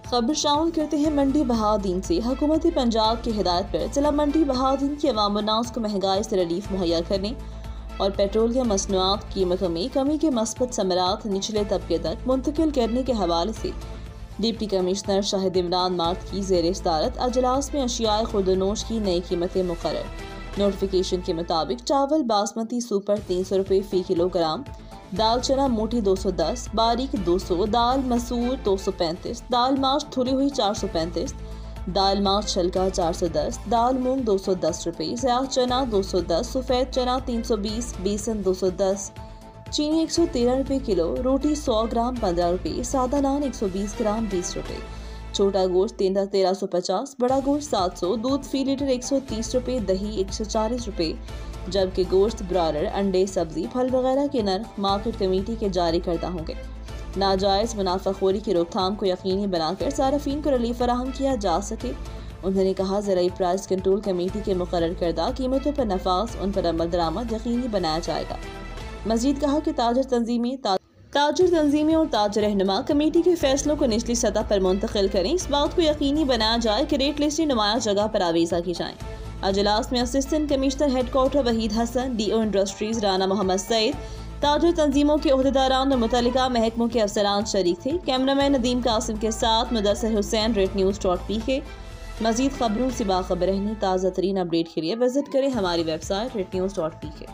खबर शामिल करते हैं मंडी बहादीन से। हुकूमत पंजाब की हिदायत पर जिला मंडी बहादीन की अवाम उन्नास को महंगाई से रिलीफ मुहैया करने और पेट्रोलियम मसनूआत की कीमतों में कमी के मस्बत समरात निचले तबके तक मुंतकिल करने के हवाले से deputy commissioner Shahid Imran mart की ज़ेर सदारत अजलास में अशियाए खुर्दनोश की नई कीमतें मुकर्रर। नोटिफिकेशन के मुताबिक चावल बासमती सुपर 300 रुपये फ़ी किलोग्राम, दाल चना मोटी 210, बारीक 200, दाल मसूर 235, दाल माश धुली हुई 435, दाल माश छलका 410, दाल मूंग 210 रुपये, स्याह चना 210, सफ़ेद चना 320, बेसन 210, चीनी 113 रुपये किलो, रोटी 100 ग्राम 15 रुपये, सादा नान 120 ग्राम 20 रुपये, छोटा गोश्त 1350, बड़ा गोश्त 700, दूध फ़ी लीटर 130 रुपये, दही 140 रुपये, जबकि गोश्त, ब्रायलर, अंडे, सब्जी, फल वगैरह के नर्ख मार्केट कमेटी के जारी करदा होंगे। नाजायज़ मुनाफाखोरी की रोकथाम को यकीनी बनाकर सार्फिन को रिलीफ फराहम किया जा सके। उन्होंने कहा, ज़राई प्राइस कंट्रोल कमेटी के मुकर्रर करदा कीमतों पर नफाज उन पर अमल दरामद यकीनी बनाया जाएगा। मजीद कहा कि ताजर तंजीमें और ताजर रहनुमा कमेटी के फैसलों को निचली सतह पर मुंतकिल करें। इस बात को यकीनी बनाया जाए कि रेट लिस्टें नुमाया जगह पर आवेजा की जाएँ। अजलास में assistant commissioner headquarter Waheed Hasan, DO industries Rana Mohammad Saeed, ताजर तंजीमों के अहदेदारान और मुतल्लिका महकमों के अफसरान शरीक थे। कैमरामैन नदीम कासिम के साथ मुदस्सिर हुसैन, REDNews.pk। मजीद खबरों से बाखबर रहने, ताज़ा तरीन अपडेट के लिए विजिट करें हमारी वेबसाइट REDNews.pk।